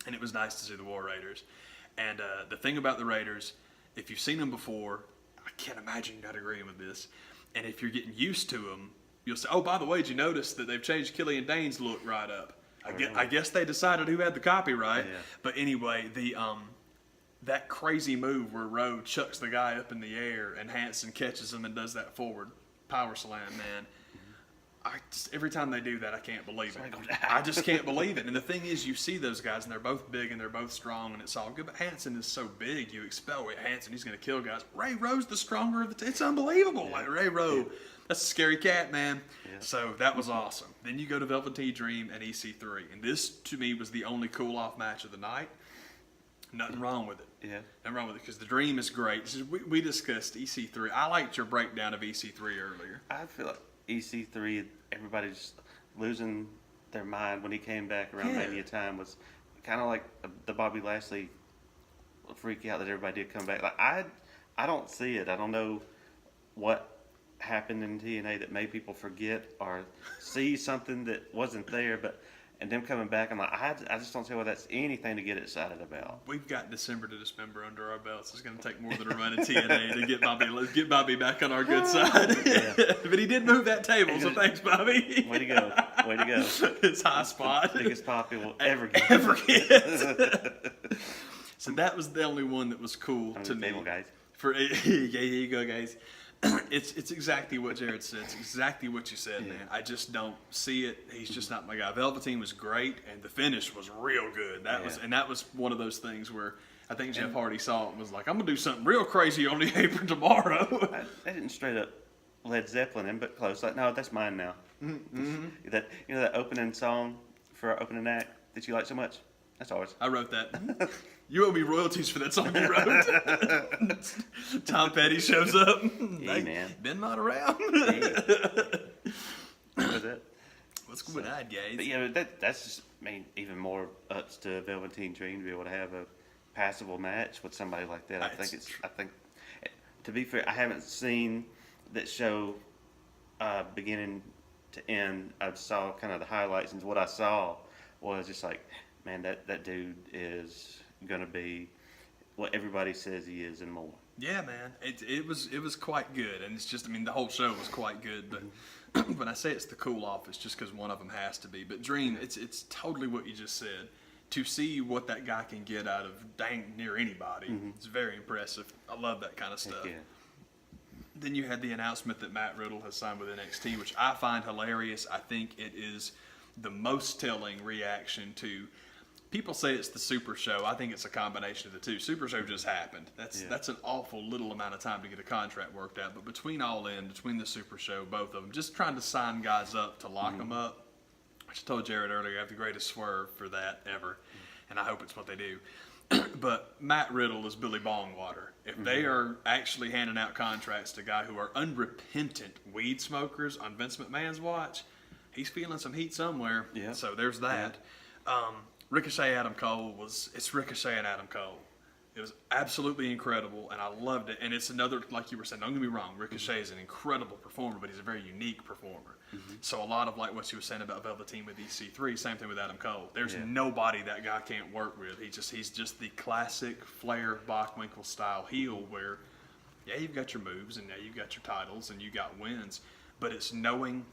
And it was nice to see the War Raiders. And the thing about the Raiders, if you've seen them before, I can't imagine you're not agreeing with this. And if you're getting used to them, you'll say, oh, by the way, did you notice that they've changed Killian Dane's look right up? I guess they decided who had the copyright. But anyway, that crazy move where Rowe chucks the guy up in the air and Hanson catches him and does that forward power slam, man. Every time they do that, I can't believe it. I just can't believe it. And the thing is, you see those guys, and they're both big, and they're both strong, and it's all good. But Hanson is so big, you expel Hanson, he's going to kill guys. Ray Rowe's the stronger of the two. It's unbelievable. Yeah. Like, Ray Rowe, that's a scary cat, man. Yeah. So that was awesome. Then you go to Velveteen Dream and EC3. And this, to me, was the only cool-off match of the night. Nothing wrong with it. Yeah. Nothing wrong with it, because the Dream is great. We discussed EC3. I liked your breakdown of EC3 earlier. I feel like EC3, everybody's losing their mind when he came back around Mania time. Was kind of like the Bobby Lashley freak out that everybody did come back. Like I don't see it. I don't know what happened in TNA that made people forget or see something that wasn't there. And them coming back, I'm like, I just don't see why that's anything to get excited about. We've got December to December under our belts. It's going to take more than a run in TNA to get Bobby back on our good side. Yeah. But he did move that table, so thanks, Bobby. Way to go. Way to go. His high spot. Biggest pop he will ever get. So that was the only one that was cool to me. Table, guys. Yeah, here you go, guys. It's exactly what Jared said. It's exactly what you said, man. I just don't see it. He's just not my guy. Velveteen was great, and the finish was real good. That was one of those things where I think Jeff Hardy saw it and was like, I'm gonna do something real crazy on the apron tomorrow. I didn't straight up Led Zeppelin him, but close. Like, no, that's mine now. Mm-hmm. That opening song for our opening act that you like so much. That's ours. I wrote that. You owe me royalties for that song you wrote. Tom Petty shows up. Hey, man. Been not around. Hey. What's that? What's going on, guys? But that's just, even more ups to Velveteen Dream to be able to have a passable match with somebody like that. I think, to be fair, I haven't seen that show beginning to end. I saw kind of the highlights, and what I saw was just like, man, that dude is gonna be what everybody says he is and more. Yeah, man, it was quite good, and it's just, the whole show was quite good. But when I say it's the cool off, it's just because one of them has to be. But Dream, it's totally what you just said. To see what that guy can get out of dang near anybody, it's very impressive. I love that kind of stuff. Yeah. Then you had the announcement that Matt Riddle has signed with NXT, which I find hilarious. I think it is the most telling reaction to. People say it's the Super Show. I think it's a combination of the two. Super Show just happened. That's an awful little amount of time to get a contract worked out. But between the Super Show, both of them, just trying to sign guys up to lock them up. I just told Jared earlier, I have the greatest swerve for that ever, and I hope it's what they do. But Matt Riddle is Billy Bongwater. If they are actually handing out contracts to guys who are unrepentant weed smokers on Vince McMahon's watch, he's feeling some heat somewhere. Yeah. So there's that. Yeah. Ricochet Adam Cole it's Ricochet and Adam Cole. It was absolutely incredible, and I loved it. And it's another, like you were saying, don't get me wrong, Ricochet is an incredible performer, but he's a very unique performer. So a lot of like what you were saying about Velveteen with EC3, same thing with Adam Cole. There's nobody that guy can't work with. He's just the classic Flair Bockwinkel style heel where, you've got your moves, and you've got your titles, and you got wins, but it's knowing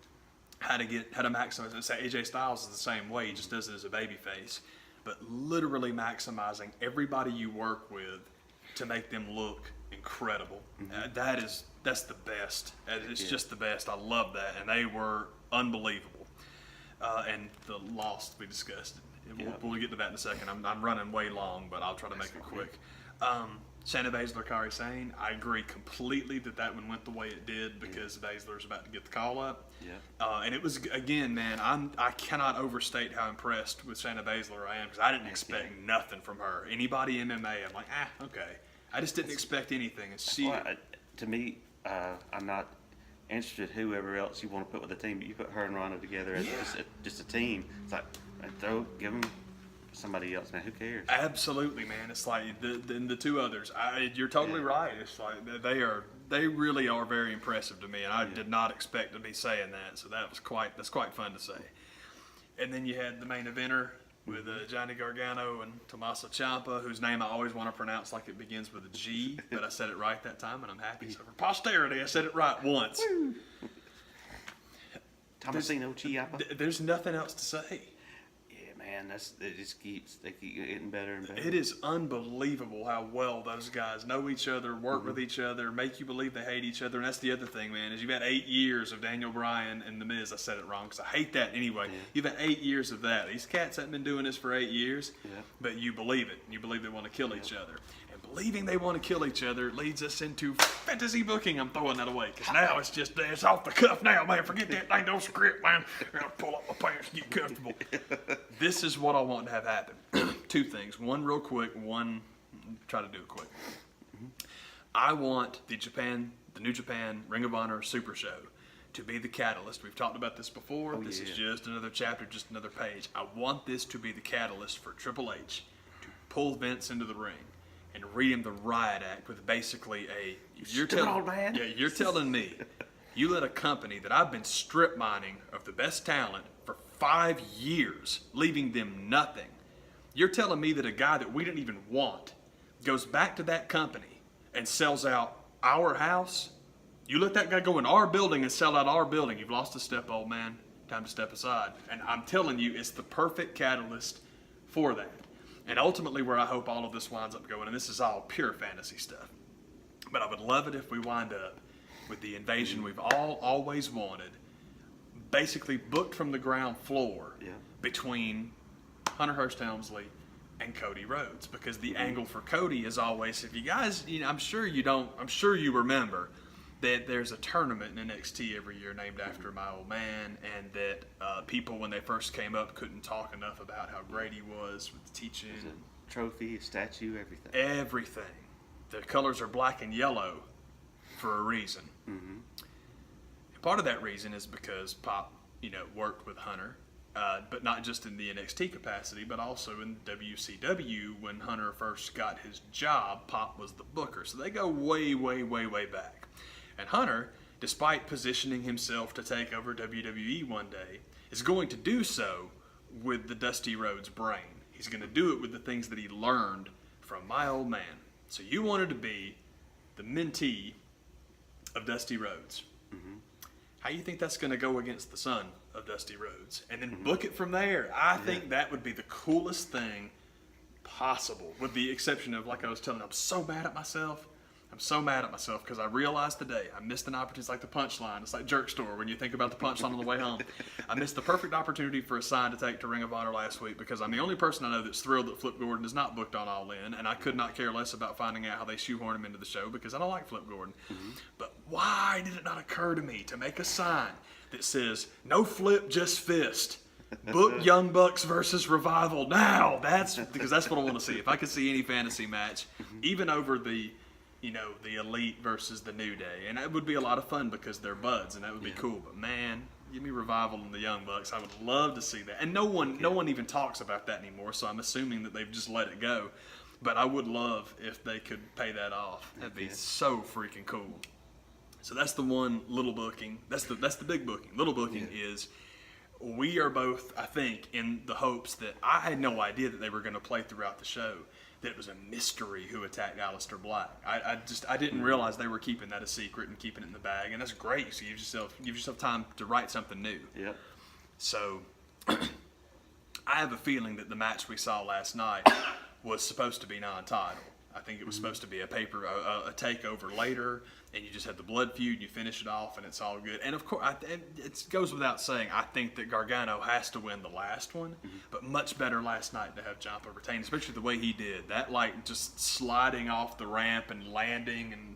how to maximize it. Say AJ Styles is the same way. He just does it as a babyface. But literally maximizing everybody you work with to make them look incredible. That's the best. It's just the best. I love that. And they were unbelievable. And the Lost, we discussed it. We'll get to that in a second. I'm running way long, but I'll try to make it quick. Shayna Baszler, Kairi Sane, I agree completely that one went the way it did because Baszler's about to get the call up. Yeah. And it was, again, man, I cannot overstate how impressed with Shayna Baszler I am because I didn't expect nothing from her. Anybody in MMA, I'm like, okay. I just didn't expect anything. And to me, I'm not interested whoever else you want to put with the team, but you put her and Ronda together as just a team. It's like, give them somebody else, man. Who cares? Absolutely, man. It's like the two others. You're totally right. It's like they really are very impressive to me, and I did not expect to be saying that. So that's quite fun to say. And then you had the main eventer with Johnny Gargano and Tommaso Ciampa, whose name I always want to pronounce like it begins with a G, but I said it right that time, and I'm happy. So for posterity, I said it right once. Tommasino Ciampa. There's nothing else to say. Yeah, man. Man, they keep getting better and better. It is unbelievable how well those guys know each other, work with each other, make you believe they hate each other. And that's the other thing, man, is you've had 8 years of Daniel Bryan and The Miz. I said it wrong because I hate that anyway. Yeah. You've had 8 years of that. These cats haven't been doing this for 8 years, but you believe it. You believe they want to kill each other. And believing they want to kill each other leads us into fantasy booking. I'm throwing that away because now it's off the cuff now, man. Forget that thing, no script, man. I'm going to pull up my pants and get comfortable. This is what I want to have happen. 2 things. One real quick, one try to do it quick. I want the New Japan Ring of Honor Super Show to be the catalyst. We've talked about this before. This is just another chapter, just another page. I want this to be the catalyst for Triple H to pull Vince into the ring and read him the riot act with basically you're telling me you let a company that I've been strip mining of the best talent for 5 years, leaving them nothing. You're telling me that a guy that we didn't even want goes back to that company and sells out our house? You let that guy go in our building and sell out our building. You've lost a step, old man. Time to step aside. And I'm telling you, it's the perfect catalyst for that. And ultimately where I hope all of this winds up going, and this is all pure fantasy stuff, but I would love it if we wind up with the invasion we've always wanted, basically booked from the ground floor between Hunter Hearst Helmsley and Cody Rhodes, because the angle for Cody is always, if you guys, I'm sure you remember that there's a tournament in NXT every year named after my old man, and that people when they first came up couldn't talk enough about how great he was with the teaching. There's a trophy, a statue, everything. Everything. The colors are black and yellow for a reason. And part of that reason is because Pop, worked with Hunter. But not just in the NXT capacity, but also in WCW. When Hunter first got his job, Pop was the booker. So they go way, way, way, way back. And Hunter, despite positioning himself to take over WWE one day, is going to do so with the Dusty Rhodes brain. He's going to do it with the things that he learned from my old man. So you wanted to be the mentee of Dusty Rhodes. How you think that's going to go against the son of Dusty Rhodes? And then book it from there. I think that would be the coolest thing possible, with the exception of, like I was telling you, I'm so mad at myself. I'm so mad at myself because I realized today I missed an opportunity. It's like the punchline. It's like Jerk Store when you think about the punchline on the way home. I missed the perfect opportunity for a sign to take to Ring of Honor last week because I'm the only person I know that's thrilled that Flip Gordon is not booked on All In, and I could not care less about finding out how they shoehorn him into the show because I don't like Flip Gordon. But why did it not occur to me to make a sign that says, no flip, just fist? Book Young Bucks versus Revival now. Because that's what I want to see. If I could see any fantasy match, even over the Elite versus the New Day. And that would be a lot of fun because they're buds, and that would be cool. But man, give me Revival and the Young Bucks. I would love to see that. And no one even talks about that anymore, so I'm assuming that they've just let it go. But I would love if they could pay that off. That'd be so freaking cool. So that's the one little booking. That's the big booking. Little booking is we are both, I think, in the hopes that I had no idea that they were going to play throughout the show, that it was a mystery who attacked Aleister Black. I didn't realize they were keeping that a secret and keeping it in the bag, and that's great. So give yourself time to write something new. Yep. So I have a feeling that the match we saw last night was supposed to be non-title. I think it was supposed to be a takeover later, and you just had the blood feud, and you finish it off, and it's all good. And of course, it goes without saying, I think that Gargano has to win the last one, but much better last night to have Ciampa retain, especially the way he did. That, just sliding off the ramp and landing and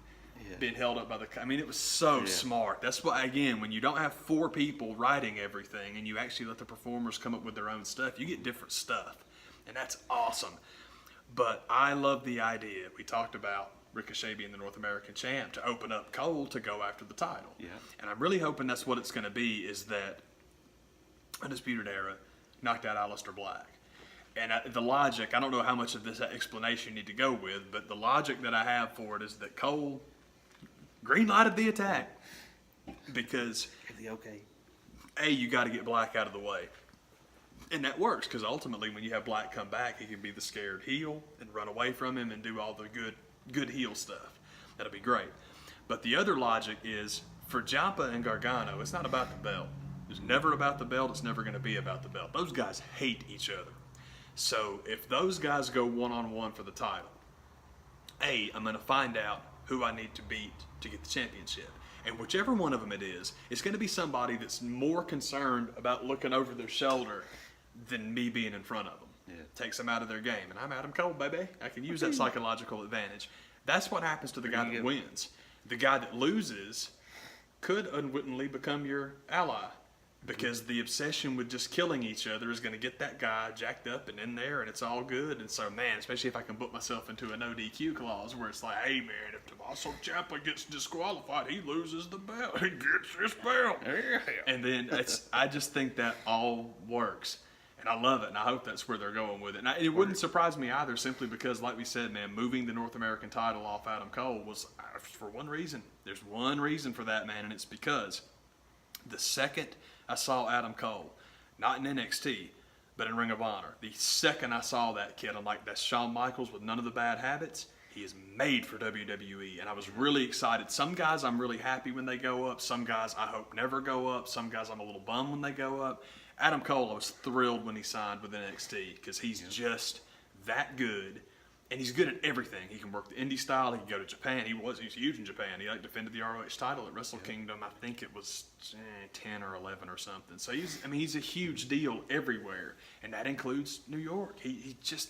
being held up by it was so smart. That's why, again, when you don't have 4 people writing everything, and you actually let the performers come up with their own stuff, you get different stuff, and that's awesome. But I love the idea. We talked about Ricochet being the North American champ to open up Cole to go after the title. Yeah. And I'm really hoping that's what it's going to be, is that Undisputed Era knocked out Aleister Black. And the logic, I don't know how much of this explanation you need to go with, but the logic that I have for it is that Cole green-lighted the attack because you got to get Black out of the way. And that works because ultimately when you have Black come back, he can be the scared heel and run away from him and do all the good heel stuff. That'll be great. But the other logic is for Ciampa and Gargano, it's not about the belt. It's never about the belt. It's never going to be about the belt. Those guys hate each other. So if those guys go one-on-one for the title, I'm going to find out who I need to beat to get the championship. And whichever one of them it is, it's going to be somebody that's more concerned about looking over their shoulder than me being in front of them. Yeah. Takes them out of their game. And I'm Adam Cole, baby. I can use that psychological advantage. That's what happens to the guy that wins. The guy that loses could unwittingly become your ally, because the obsession with just killing each other is going to get that guy jacked up and in there, and it's all good. And so, man, especially if I can book myself into a no DQ clause where it's like, hey, man, if Tommaso Ciampa gets disqualified, he loses the belt. He gets this belt. And then I just think that all works. And I love it, and I hope that's where they're going with it. And it wouldn't surprise me either, simply because, like we said, man, moving the North American title off Adam Cole was for one reason. There's one reason for that, man, and it's because the second I saw Adam Cole, not in NXT, but in Ring of Honor, the second I saw that kid, I'm like, that's Shawn Michaels with none of the bad habits. He is made for WWE, and I was really excited. Some guys I'm really happy when they go up. Some guys I hope never go up. Some guys I'm a little bummed when they go up. Adam Cole, I was thrilled when he signed with NXT because he's just that good, and he's good at everything. He can work the indie style. He can go to Japan. He's huge in Japan. He defended the ROH title at Wrestle Kingdom. I think it was 10 or 11 or something. So he's a huge deal everywhere, and that includes New York. He just,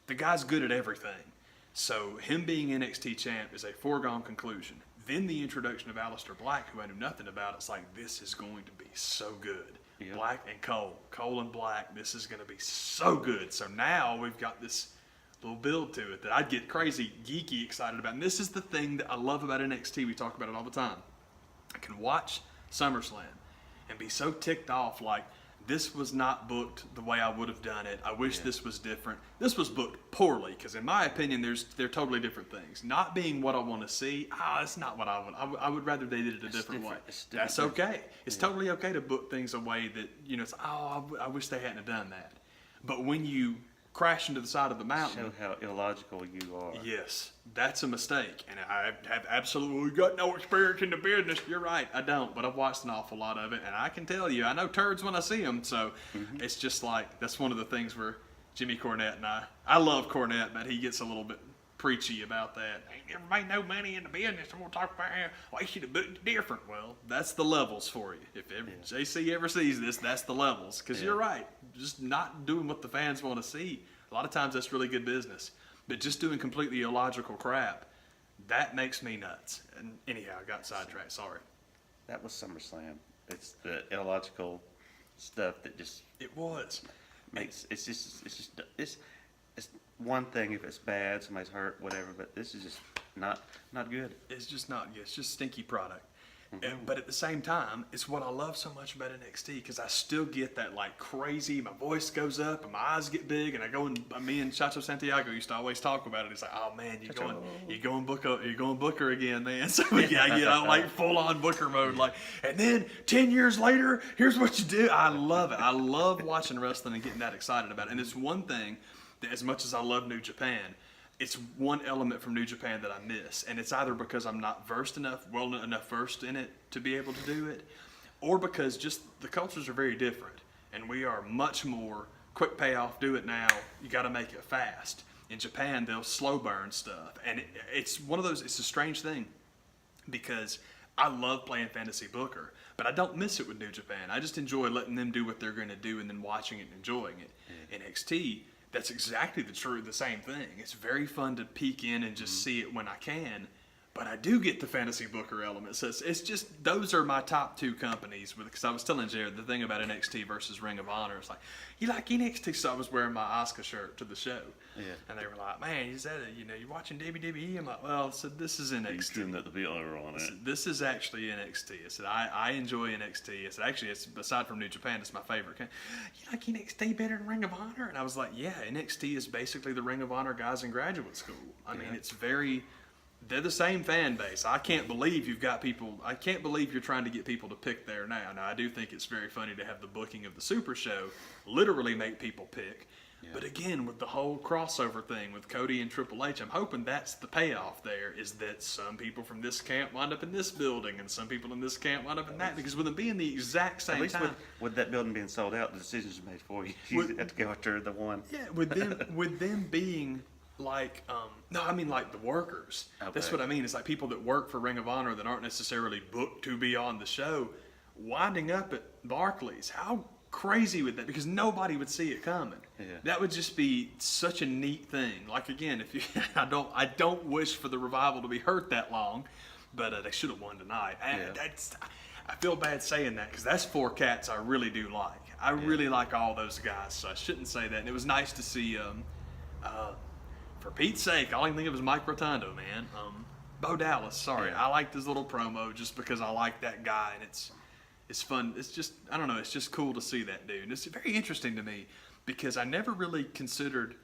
the guy's good at everything. So him being NXT champ is a foregone conclusion. Then the introduction of Aleister Black, who I knew nothing about, it's like, this is going to be so good. Yep. Black and Cole and Black, this is going to be so good. So now we've got this little build to it that I'd get crazy, geeky excited about. And this is the thing that I love about NXT. We talk about it all the time. I can watch SummerSlam and be so ticked off, like, this was not booked the way I would have done it. I wish this was different. This was booked poorly, because in my opinion, they're totally different things. Not being what I want to see, it's not what I would. I would rather they did it a different way. That's okay. It's totally okay to book things a way that, it's, I wish they hadn't have done that. But when you crash into the side of the mountain. Show how illogical you are. Yes, that's a mistake. And I have absolutely got no experience in the business. You're right, I don't. But I've watched an awful lot of it. And I can tell you, I know turds when I see them. So it's just like, that's one of the things where Jimmy Cornette and I love Cornette, but he gets a little bit preachy about that. Ain't never made no money in the business. I'm going to talk about why you should have booked it different. Well, that's the levels for you. If JC ever sees this, that's the levels. Because you're right. Just not doing what the fans want to see. A lot of times that's really good business. But just doing completely illogical crap, that makes me nuts. And anyhow, I got sidetracked. Sorry. That was SummerSlam. It's the illogical stuff that just... It was. It's one thing if it's bad, somebody's hurt, whatever, but this is just not good. It's just not good. It's just stinky product. But at the same time, it's what I love so much about NXT, because I still get that like crazy, my voice goes up and my eyes get big, and I go and me and Chacho Santiago used to always talk about it. It's like, oh man, you're going Booker again, man. So I get out like full on Booker mode, like, and then 10 years later, here's what you do. I love it. I love watching wrestling and getting that excited about it. And it's one thing that, as much as I love New Japan, it's one element from New Japan that I miss, and it's either because I'm not versed enough in it to be able to do it, or because just the cultures are very different, and we are much more quick payoff, do it now, you got to make it fast. In Japan, they'll slow burn stuff, and it's one of those, it's a strange thing, because I love playing Fantasy Booker, but I don't miss it with New Japan. I just enjoy letting them do what they're going to do and then watching it and enjoying it. NXT, that's exactly the same thing. It's very fun to peek in and just see it when I can, but I do get the Fantasy Booker element. So it's just, those are my top two companies. Because I was telling Jared the thing about NXT versus Ring of Honor. It's like, you like NXT? So I was wearing my Asuka shirt to the show. Yeah. And they were like, man, you said it, you're watching WWE? I'm like, well, so this is NXT. You that the people over on it. This is actually NXT. I said, I enjoy NXT. I said, actually, it's aside from New Japan, it's my favorite. You like NXT better than Ring of Honor? And I was like, yeah, NXT is basically the Ring of Honor guys in graduate school. I mean, it's very... They're the same fan base. I can't believe you've got people. I can't believe you're trying to get people to pick there now. Now, I do think it's very funny to have the booking of the Super Show literally make people pick. But again, with the whole crossover thing with Cody and Triple H, I'm hoping that's the payoff there, is that some people from this camp wind up in this building and some people in this camp wind up in that, because with them being the exact same At least time. with that building being sold out, the decisions are made for you. You have to go after the one. Yeah, with them being like, like the workers. Okay. That's what I mean. It's like people that work for Ring of Honor that aren't necessarily booked to be on the show, winding up at Barclays. How crazy with that, because nobody would see it coming. Yeah. That would just be such a neat thing. Like again, if you, I don't wish for the Revival to be hurt that long, but they should have won tonight. I feel bad saying that, because that's 4 cats I really do like. I really like all those guys, so I shouldn't say that. And it was nice to see, for Pete's sake, all I can think of is Mike Rotundo, man. Bo Dallas, sorry. I liked his little promo just because I like that guy, and it's fun. It's just, I don't know, it's just cool to see that dude. And it's very interesting to me because I never really considered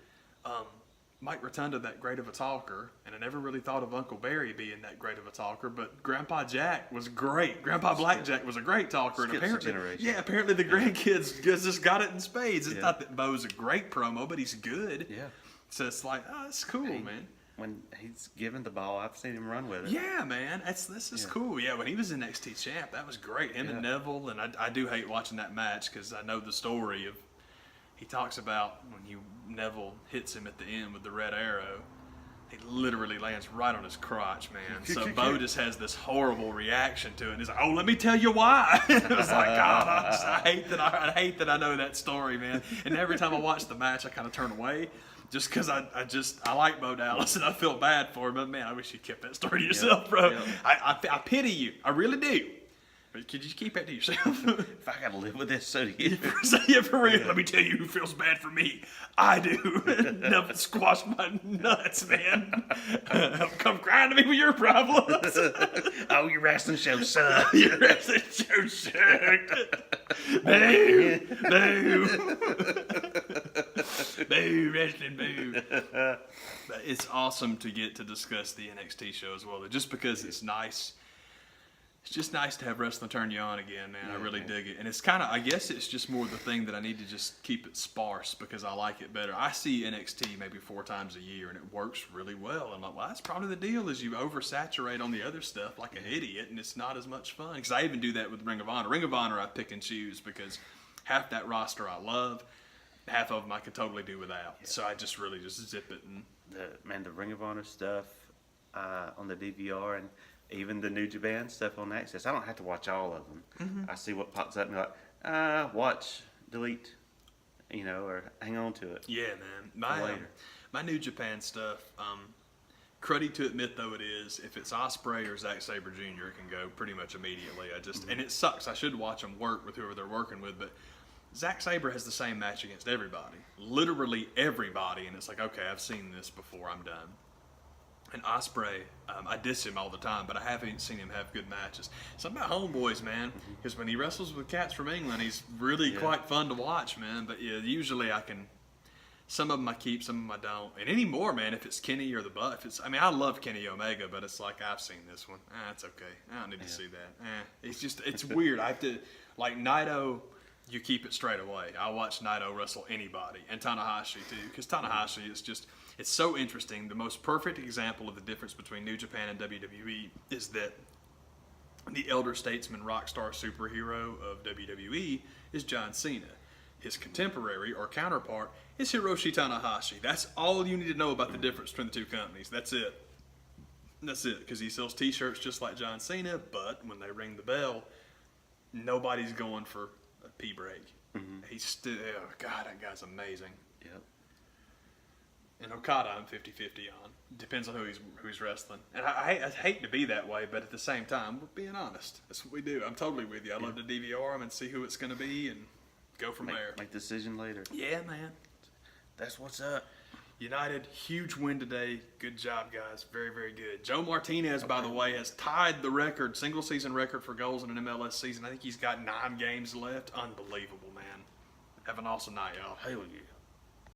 Mike Rotundo that great of a talker, and I never really thought of Uncle Barry being that great of a talker, but Grandpa Jack was great. Grandpa Blackjack was a great talker, and apparently the grandkids just got it in spades. It's not that Bo's a great promo, but he's good. Yeah. So it's like, oh, that's cool, man. When he's given the ball, I've seen him run with it. Yeah, man. This is cool. Yeah, when he was NXT champ, that was great. Him and Neville, and I do hate watching that match because I know the story of, he talks about when Neville hits him at the end with the red arrow, he literally lands right on his crotch, man. So Bo just has this horrible reaction to it. And he's like, oh, let me tell you why. It was like, God, I hate that I know that story, man. And every time I watch the match, I kind of turn away. Just because I like Bo Dallas and I feel bad for him, but man, I wish you kept that story to yourself, bro. Yep. I pity you, I really do. But could you keep that to yourself? If I gotta live with this, so do you. Yeah, for real. Let me tell you who feels bad for me. I do. Never squash my nuts, man. Come crying to me with your problems. Oh, your wrestling show sucks. Your wrestling show sucked. Boo. Boo. Boo, wrestling, boo. But it's awesome to get to discuss the NXT show as well. Just because it's nice. It's just nice to have wrestling turn you on again, man. I really dig it. And it's kind of, I guess it's just more the thing that I need to just keep it sparse because I like it better. I see NXT maybe 4 times a year, and it works really well. I'm like, well, that's probably the deal is you oversaturate on the other stuff like an idiot, and it's not as much fun. Because I even do that with Ring of Honor. Ring of Honor I pick and choose because half that roster I love, half of them I could totally do without. Yeah. So I just really just zip it. And the Ring of Honor stuff on the DVR and even the New Japan stuff on Access, I don't have to watch all of them. Mm-hmm. I see what pops up and be like, watch, delete, or hang on to it. Yeah, man. My New Japan stuff, cruddy to admit though it is, if it's Ospreay or Zack Sabre Jr., it can go pretty much immediately. And it sucks. I should watch them work with whoever they're working with, but Zack Sabre has the same match against everybody. Literally everybody. And it's like, okay, I've seen this before, I'm done. And Ospreay, I diss him all the time, but I haven't seen him have good matches. Something about Homeboys, man, because when he wrestles with cats from England, he's really quite fun to watch, man. But yeah, usually some of them I keep, some of them I don't. And anymore, man, if it's Kenny or the Butt, I love Kenny Omega, but it's like, I've seen this one. It's okay. I don't need to see that. It's weird. I have to, like Naito, you keep it straight away. I'll watch Naito wrestle anybody, and Tanahashi too, because Tanahashi is just, it's so interesting. The most perfect example of the difference between New Japan and WWE is that the elder statesman, rock star, superhero of WWE is John Cena. His contemporary or counterpart is Hiroshi Tanahashi. That's all you need to know about the difference between the two companies. That's it. That's it, because he sells t-shirts just like John Cena, but when they ring the bell, nobody's going for a pee break. Mm-hmm. He's still, God, that guy's amazing. Yep. And Okada, I'm 50-50 on. Depends on who he's wrestling. And I hate to be that way, but at the same time, we're being honest. That's what we do. I'm totally with you. I love to DVR them and see who it's going to be and go from there. Make decision later. Yeah, man. That's what's up. United, huge win today. Good job, guys. Very, very good. Joe Martinez, by the way, has tied the record, single season record for goals in an MLS season. I think he's got 9 games left. Unbelievable, man. Have an awesome night, y'all. Hell yeah.